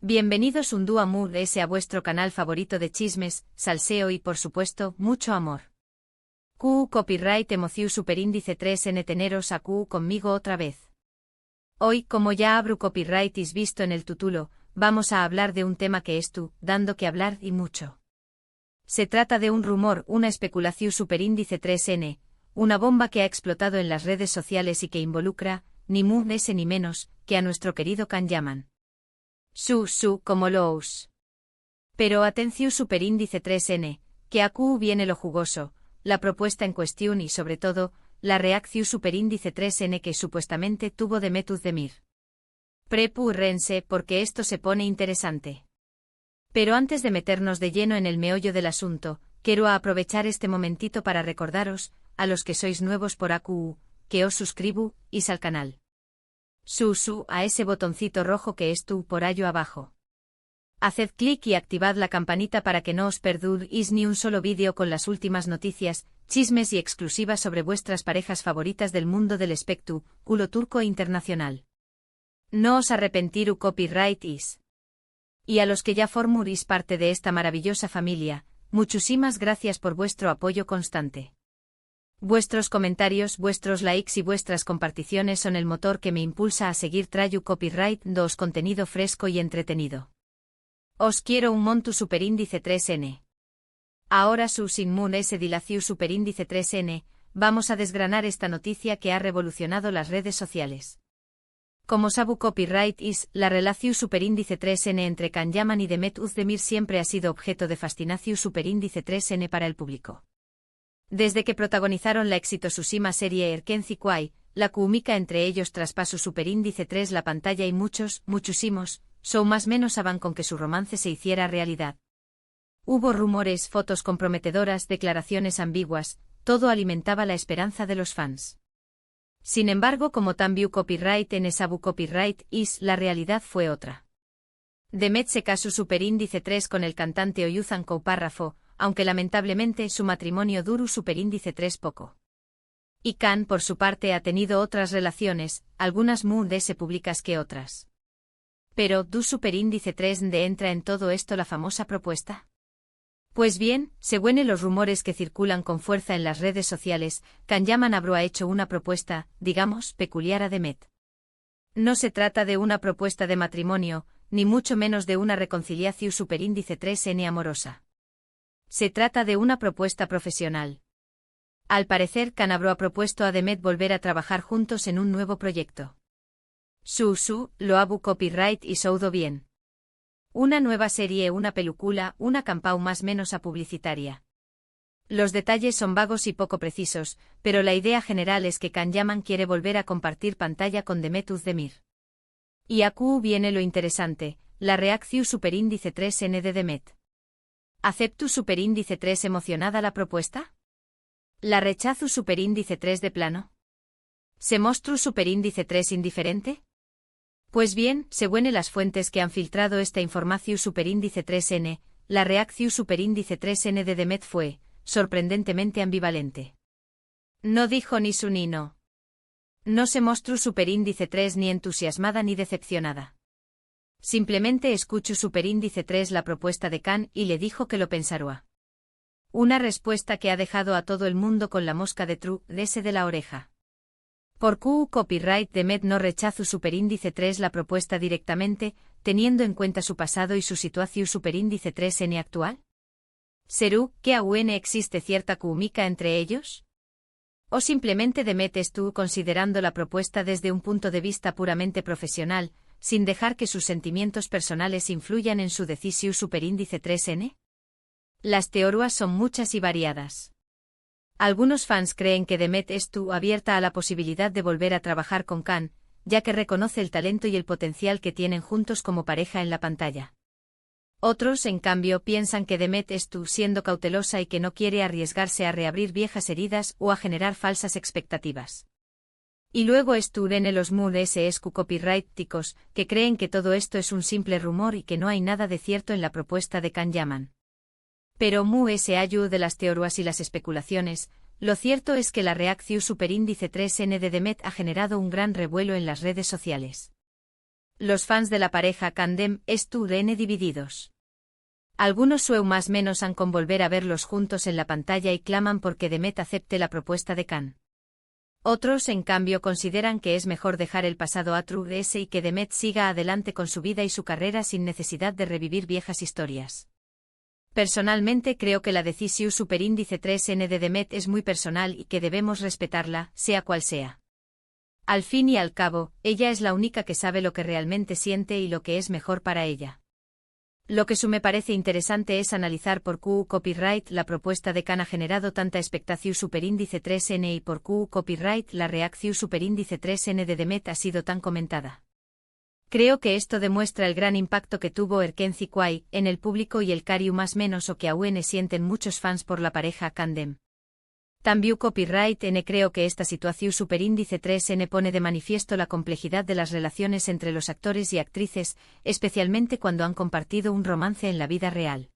Bienvenidos un día más a vuestro canal favorito de chismes, salseo y por supuesto, mucho amor. Q Copyright Emociu Superíndice 3N teneros a Q conmigo otra vez. Hoy, como ya abro copyright is visto en el título, vamos a hablar de un tema que dando que hablar y mucho. Se trata de un rumor, una especulación superíndice 3N, una bomba que ha explotado en las redes sociales y que involucra, ni más ni menos, que a nuestro querido Can Yaman. Como los. Pero atención superíndice 3N, que a Q viene lo jugoso, la propuesta en cuestión y sobre todo, la reacción superíndice 3N que supuestamente tuvo Demet Özdemir. Prepúrense porque esto se pone interesante. Pero antes de meternos de lleno en el meollo del asunto, quiero aprovechar este momentito para recordaros, a los que sois nuevos por AQ, que os suscribo, al canal. A ese botoncito rojo que por ello abajo. Haced clic y activad la campanita para que no os perdáis ni un solo vídeo con las últimas noticias, chismes y exclusivas sobre vuestras parejas favoritas del mundo del espectáculo turco e internacional. No os arrepentir copyright is. Y a los que ya formuréis parte de esta maravillosa familia, muchísimas gracias por vuestro apoyo constante. Vuestros comentarios, vuestros likes y vuestras comparticiones son el motor que me impulsa a seguir trayendo copyright dos contenido fresco y entretenido. Os quiero un montu superíndice 3N. Ahora sin mun ese dilacio superíndice 3N, vamos a desgranar esta noticia que ha revolucionado las redes sociales. Como sabu copyright is, la relación superíndice 3N entre Can Yaman y Demet Özdemir siempre ha sido objeto de fascinación superíndice 3N para el público. Desde que protagonizaron la exitosísima serie Erkenci Kuay, la química entre ellos traspasó superíndice 3 la pantalla y muchísimos, más menos aban con que su romance se hiciera realidad. Hubo rumores, fotos comprometedoras, declaraciones ambiguas, todo alimentaba la esperanza de los fans. Sin embargo, como también copyright en Esabu copyright is, la realidad fue otra. Demet se casó superíndice 3 con el cantante Oyuzhan Koupárrafo, aunque lamentablemente su matrimonio duró superíndice 3 poco. Y Can por su parte ha tenido otras relaciones, algunas más públicas que otras. Pero, ¿du superíndice 3 de entra en todo esto la famosa propuesta? Pues bien, según los rumores que circulan con fuerza en las redes sociales, Can Yaman ha hecho una propuesta, digamos, peculiar a Demet. No se trata de una propuesta de matrimonio, ni mucho menos de una reconciliación superíndice 3N amorosa. Se trata de una propuesta profesional. Al parecer, Can ha propuesto a Demet volver a trabajar juntos en un nuevo proyecto. Lo habu copyright y soudo bien. Una nueva serie, una película, una campau más menos a publicitaria. Los detalles son vagos y poco precisos, pero la idea general es que Can Yaman quiere volver a compartir pantalla con Demet Özdemir. Y aquí viene lo interesante, la reacción superíndice 3N de Demet. ¿Aceptu superíndice 3 emocionada la propuesta? ¿La rechazo superíndice 3 de plano? ¿Se mostru superíndice 3 indiferente? Pues bien, según las fuentes que han filtrado esta información superíndice 3N, la reacción superíndice 3N de Demet fue, sorprendentemente ambivalente. No dijo ni su ni no. No se mostró superíndice 3 ni entusiasmada ni decepcionada. Simplemente escuchó superíndice 3 la propuesta de Can y le dijo que lo pensará. Una respuesta que ha dejado a todo el mundo con la mosca de la oreja. Por Q copyright Demet no rechazó superíndice 3 la propuesta directamente, teniendo en cuenta su pasado y su situación superíndice 3N actual. ¿Serú que aún existe cierta química entre ellos? ¿O simplemente Demet estuvo considerando la propuesta desde un punto de vista puramente profesional, sin dejar que sus sentimientos personales influyan en su decisión superíndice 3N? Las teorías son muchas y variadas. Algunos fans creen que Demet estuvo abierta a la posibilidad de volver a trabajar con Can, ya que reconoce el talento y el potencial que tienen juntos como pareja en la pantalla. Otros, en cambio, piensan que Demet estuvo siendo cautelosa y que no quiere arriesgarse a reabrir viejas heridas o a generar falsas expectativas. Y luego estuden los escu copyrighticos, que creen que todo esto es un simple rumor y que no hay nada de cierto en la propuesta de Can Yaman. Pero ese ayu de las teorías y las especulaciones, lo cierto es que la reacción superíndice 3N de Demet ha generado un gran revuelo en las redes sociales. Los fans de la pareja Candem estuvieron divididos. Algunos sueu más menos han con volver a verlos juntos en la pantalla y claman porque Demet acepte la propuesta de Can. Otros, en cambio, consideran que es mejor dejar el pasado atrás y que Demet siga adelante con su vida y su carrera sin necesidad de revivir viejas historias. Personalmente creo que la decisión superíndice 3N de Demet es muy personal y que debemos respetarla, sea cual sea. Al fin y al cabo, ella es la única que sabe lo que realmente siente y lo que es mejor para ella. Lo que me parece interesante es analizar por qué copyright la propuesta de Can ha generado tanta expectación superíndice 3N y por qué copyright la reacción superíndice 3N de Demet ha sido tan comentada. Creo que esto demuestra el gran impacto que tuvo Erkenci Kwai en el público y el cariu más menos o que aún sienten muchos fans por la pareja Candem. También copyright N creo que esta situación superíndice 3N pone de manifiesto la complejidad de las relaciones entre los actores y actrices, especialmente cuando han compartido un romance en la vida real.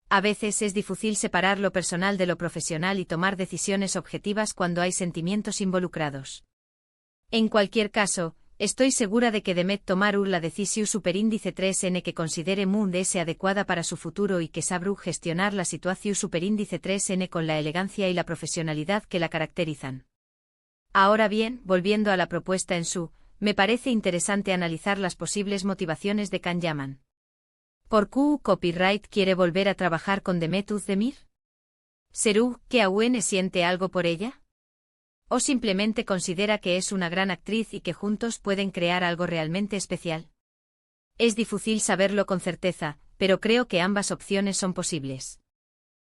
A veces es difícil separar lo personal de lo profesional y tomar decisiones objetivas cuando hay sentimientos involucrados. En cualquier caso, estoy segura de que Demet tomará la decisión superíndice 3N que considere adecuada para su futuro y que sabrá gestionar la situación superíndice 3N con la elegancia y la profesionalidad que la caracterizan. Ahora bien, volviendo a la propuesta en me parece interesante analizar las posibles motivaciones de Can Yaman. ¿Por qué copyright quiere volver a trabajar con Demet Özdemir? ¿Será que aún siente algo por ella? ¿O simplemente considera que es una gran actriz y que juntos pueden crear algo realmente especial? Es difícil saberlo con certeza, pero creo que ambas opciones son posibles.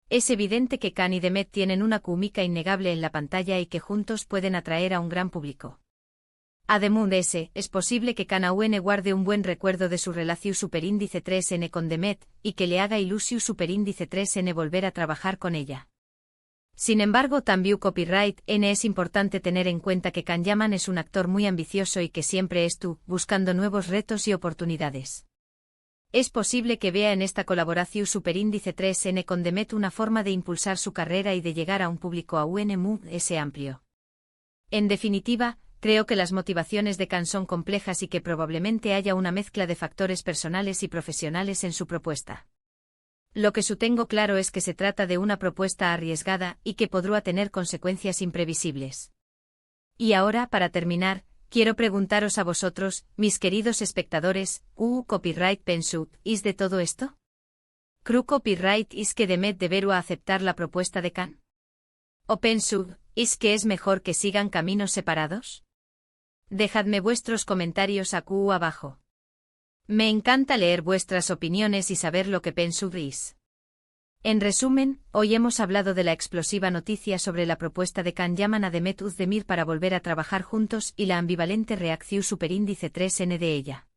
Es evidente que Can y Demet tienen una química innegable en la pantalla y que juntos pueden atraer a un gran público. Además de ese, es posible que Can aún guarde un buen recuerdo de su relación superíndice 3N con Demet y que le haga ilusión superíndice 3N volver a trabajar con ella. Sin embargo, también copyright N es importante tener en cuenta que Can Yaman es un actor muy ambicioso y que siempre buscando nuevos retos y oportunidades. Es posible que vea en esta colaboración superíndice 3N con Demet una forma de impulsar su carrera y de llegar a un público aún más amplio. En definitiva, creo que las motivaciones de Can son complejas y que probablemente haya una mezcla de factores personales y profesionales en su propuesta. Lo que tengo claro es que se trata de una propuesta arriesgada y que podrá tener consecuencias imprevisibles. Y ahora, para terminar, quiero preguntaros a vosotros, mis queridos espectadores, copyright pensáis de todo esto? ¿Creo copyright is que Demet deberá aceptar la propuesta de Can? ¿O pensáis que es mejor que sigan caminos separados? Dejadme vuestros comentarios abajo. Me encanta leer vuestras opiniones y saber lo que pensáis. En resumen, hoy hemos hablado de la explosiva noticia sobre la propuesta de Can Yaman a Demet Özdemir para volver a trabajar juntos y la ambivalente reacción superíndice 3N de ella.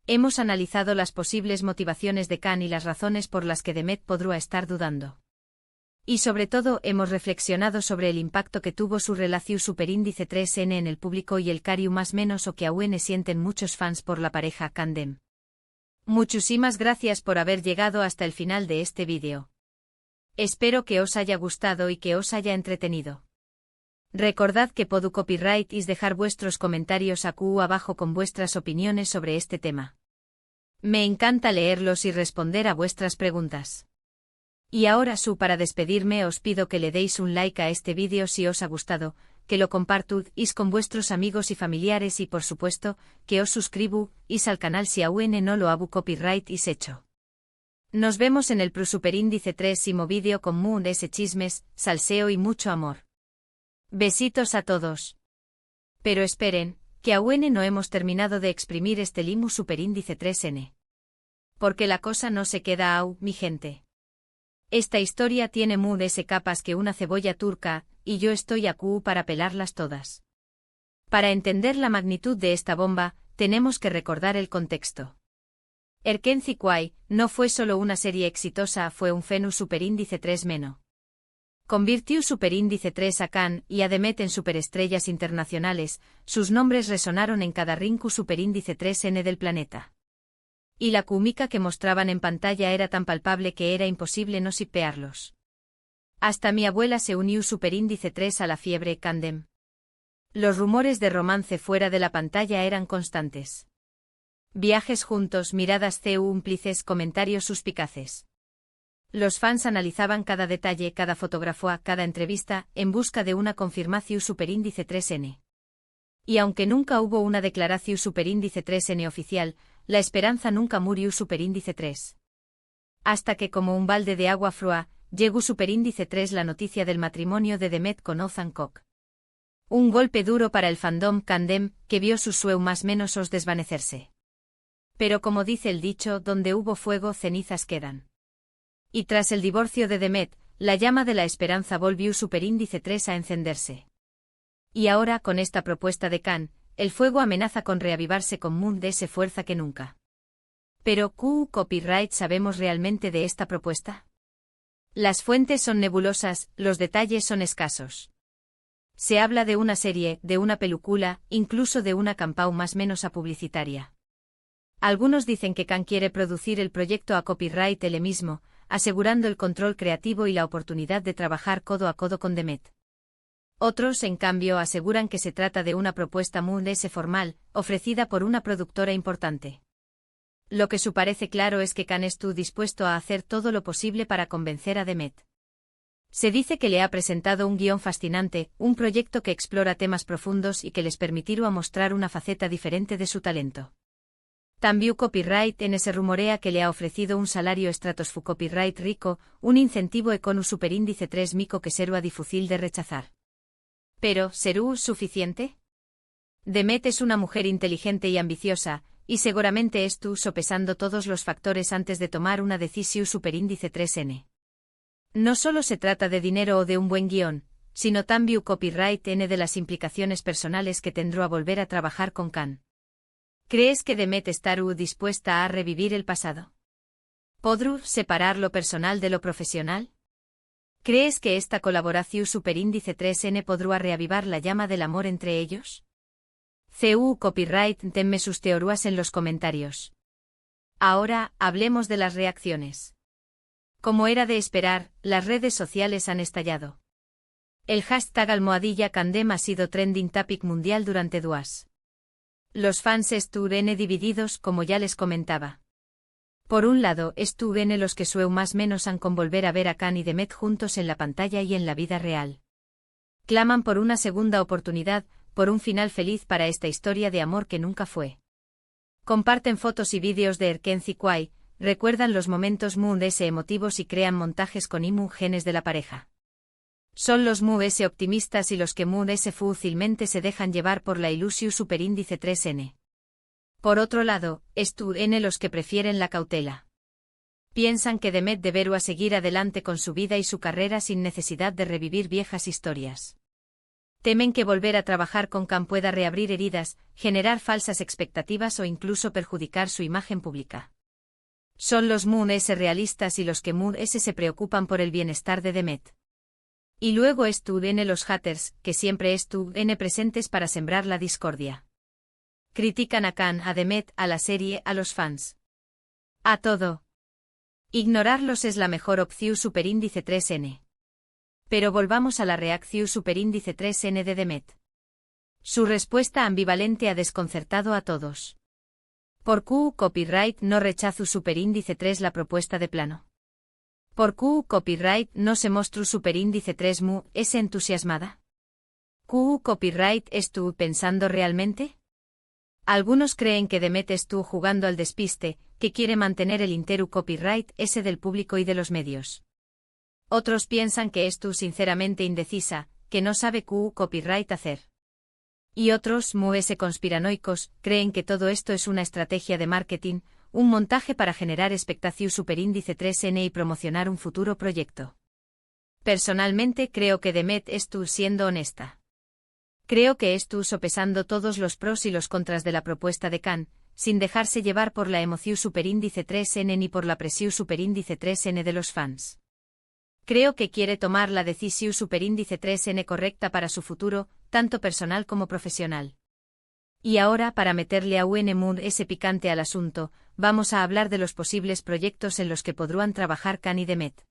Hemos analizado las posibles motivaciones de Can y las razones por las que Demet podrá estar dudando. Y sobre todo hemos reflexionado sobre el impacto que tuvo su relación superíndice 3N en el público y el cariu más menos o que aún sienten muchos fans por la pareja Candem. Muchísimas gracias por haber llegado hasta el final de este vídeo. Espero que os haya gustado y que os haya entretenido. Recordad que puedo copyright y dejar vuestros comentarios abajo con vuestras opiniones sobre este tema. Me encanta leerlos y responder a vuestras preguntas. Y ahora para despedirme os pido que le deis un like a este vídeo si os ha gustado, que lo compartáis con vuestros amigos y familiares y por supuesto, que os suscribáis al canal si aún no lo habu copyright is hecho. Nos vemos en el superíndice 3º vídeo con chismes, salseo y mucho amor. Besitos a todos. Pero esperen, que aún no hemos terminado de exprimir este limu superíndice 3N. Porque la cosa no se queda mi gente. Esta historia tiene capas que una cebolla turca, y yo estoy para pelarlas todas. Para entender la magnitud de esta bomba, tenemos que recordar el contexto. Erkenci Kwai no fue solo una serie exitosa, fue un fenómeno superíndice 3 Convirtió superíndice 3 a Can y a Demet en superestrellas internacionales, sus nombres resonaron en cada rinku superíndice 3N del planeta. Y la química que mostraban en pantalla era tan palpable que era imposible no shippearlos. Hasta mi abuela se unió superíndice 3 a la fiebre Candem. Los rumores de romance fuera de la pantalla eran constantes. Viajes juntos, miradas cúmplices, comentarios suspicaces. Los fans analizaban cada detalle, cada fotografía, cada entrevista, en busca de una confirmación superíndice 3N. Y aunque nunca hubo una declaración superíndice 3N oficial, la esperanza nunca murió superíndice 3. Hasta que como un balde de agua fría, llegó superíndice 3 la noticia del matrimonio de Demet con Ozan Koc. Un golpe duro para el fandom Candem, que vio sus sueños más menos desvanecerse. Pero como dice el dicho, donde hubo fuego cenizas quedan. Y tras el divorcio de Demet, la llama de la esperanza volvió superíndice 3 a encenderse. Y ahora con esta propuesta de Can, el fuego amenaza con reavivarse con Moon de ese fuerza que nunca. Pero copyright ¿sabemos realmente de esta propuesta? Las fuentes son nebulosas, los detalles son escasos. Se habla de una serie, de una película, incluso de una campaña más menos publicitaria. Algunos dicen que Can quiere producir el proyecto a copyright él mismo, asegurando el control creativo y la oportunidad de trabajar codo a codo con Demet. Otros, en cambio, aseguran que se trata de una propuesta Moon S formal, ofrecida por una productora importante. Lo que parece claro es que Can está dispuesto a hacer todo lo posible para convencer a Demet. Se dice que le ha presentado un guión fascinante, un proyecto que explora temas profundos y que les permitirá mostrar una faceta diferente de su talento. También copyright en se rumorea que le ha ofrecido un salario estratosférico copyright rico, un incentivo con un superíndice 3 mico que será difícil de rechazar. Pero, ¿será suficiente? Demet es una mujer inteligente y ambiciosa, y seguramente estuvo sopesando todos los factores antes de tomar una decisión superíndice 3N. No solo se trata de dinero o de un buen guión, sino también copyright N de las implicaciones personales que tendrá a volver a trabajar con Can. ¿Crees que Demet estará dispuesta a revivir el pasado? ¿Podrá separar lo personal de lo profesional? ¿Crees que esta colaboración superíndice 3N podrá reavivar la llama del amor entre ellos? Copyright denme sus teorías en los comentarios. Ahora, hablemos de las reacciones. Como era de esperar, las redes sociales han estallado. El hashtag #Candem ha sido trending topic mundial durante días. Los fans estuvieron divididos, como ya les comentaba. Por un lado, estuvieron los que más menos han con volver a ver a Can y Demet juntos en la pantalla y en la vida real. Claman por una segunda oportunidad, por un final feliz para esta historia de amor que nunca fue. Comparten fotos y vídeos de Erkenci Kwai, recuerdan los momentos Moon S emotivos y crean montajes con imágenes de la pareja. Son los Moon S optimistas y los que Moon S fácilmente se dejan llevar por la ilusión superíndice 3N. Por otro lado, estuvieron los que prefieren la cautela. Piensan que Demet deberá seguir adelante con su vida y su carrera sin necesidad de revivir viejas historias. Temen que volver a trabajar con Can pueda reabrir heridas, generar falsas expectativas o incluso perjudicar su imagen pública. Son los Moon S realistas y los que Moon S se preocupan por el bienestar de Demet. Y luego estuvieron los haters, que siempre estuvieron presentes para sembrar la discordia. Critican a Can, a Demet, a la serie, a los fans. A todo. Ignorarlos es la mejor opción superíndice 3N. Pero volvamos a la reacción superíndice 3N de Demet. Su respuesta ambivalente ha desconcertado a todos. ¿Por qué copyright no rechazo superíndice 3 la propuesta de plano? ¿Por qué copyright no se mostró superíndice 3 Moon S entusiasmada? ¿Qué copyright estuvo pensando realmente? Algunos creen que Demet estuvo jugando al despiste, que quiere mantener el entero copyright S del público y de los medios. Otros piensan que estuvo sinceramente indecisa, que no sabe qué copyright hacer. Y otros, Moon S conspiranoicos, creen que todo esto es una estrategia de marketing, un montaje para generar expectación superíndice 3N y promocionar un futuro proyecto. Personalmente creo que Demet estuvo siendo honesta. Creo que estuvo sopesando todos los pros y los contras de la propuesta de Can, sin dejarse llevar por la emoción superíndice 3N ni por la presión superíndice 3N de los fans. Creo que quiere tomar la decisión superíndice 3N correcta para su futuro, tanto personal como profesional. Y ahora, para meterle a Moon ese picante al asunto, vamos a hablar de los posibles proyectos en los que podrán trabajar Can y Demet.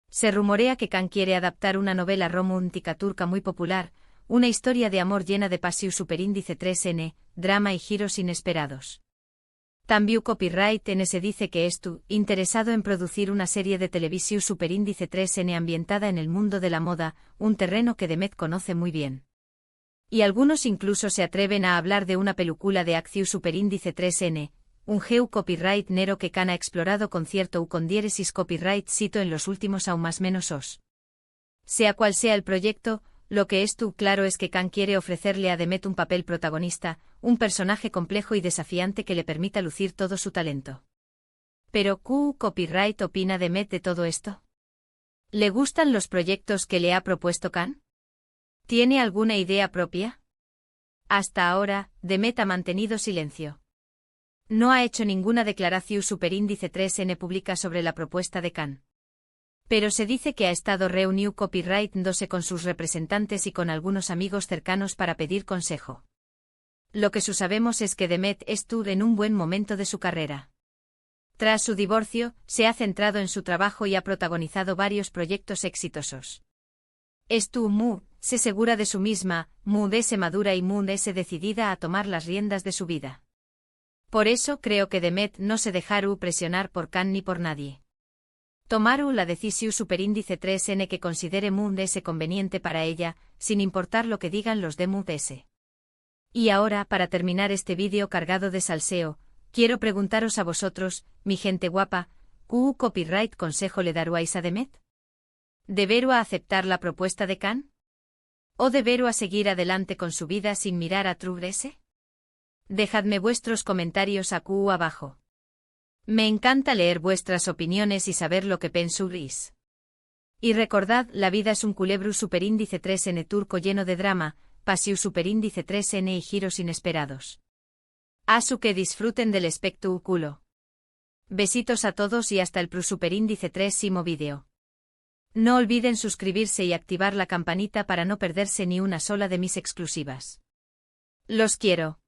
Se rumorea que Can quiere adaptar una novela romántica turca muy popular, una historia de amor llena de pasión superíndice 3N, drama y giros inesperados. También Copyright N se dice que estu interesado en producir una serie de televisión superíndice 3N ambientada en el mundo de la moda, un terreno que Demet conoce muy bien. Y algunos incluso se atreven a hablar de una película de acción superíndice 3N, un geu copyright nero que Can ha explorado con cierto u con diéresis copyright cito en los últimos aún más menos os. Sea cual sea el proyecto, lo que es claro es que Can quiere ofrecerle a Demet un papel protagonista, un personaje complejo y desafiante que le permita lucir todo su talento. Pero ¿Q copyright opina Demet de todo esto? ¿Le gustan los proyectos que le ha propuesto Can? ¿Tiene alguna idea propia? Hasta ahora, Demet ha mantenido silencio. No ha hecho ninguna declaración superíndice 3N pública sobre la propuesta de Can. Pero se dice que ha estado reunido Copyright 2 con sus representantes y con algunos amigos cercanos para pedir consejo. Lo que sabemos es que Demet estuvo en un buen momento de su carrera. Tras su divorcio, se ha centrado en su trabajo y ha protagonizado varios proyectos exitosos. Se segura de su misma, se madura y se decidida a tomar las riendas de su vida. Por eso creo que Demet no se dejará presionar por Can ni por nadie. Tomaru la decisión superíndice 3N que considere conveniente para ella, sin importar lo que digan los de S. Y ahora, para terminar este vídeo cargado de salseo, quiero preguntaros a vosotros, mi gente guapa, ¿qué copyright consejo le daríais a Demet? ¿Deberu a aceptar la propuesta de Can? ¿O deberu a seguir adelante con su vida sin mirar a S? Dejadme vuestros comentarios abajo. Me encanta leer vuestras opiniones y saber lo que pensáis. Y recordad, la vida es un culebru superíndice 3N turco lleno de drama, pasiu superíndice 3N y giros inesperados. Asu que disfruten del espectáculo. Besitos a todos y hasta el superíndice 3imo vídeo. No olviden suscribirse y activar la campanita para no perderse ni una sola de mis exclusivas. Los quiero.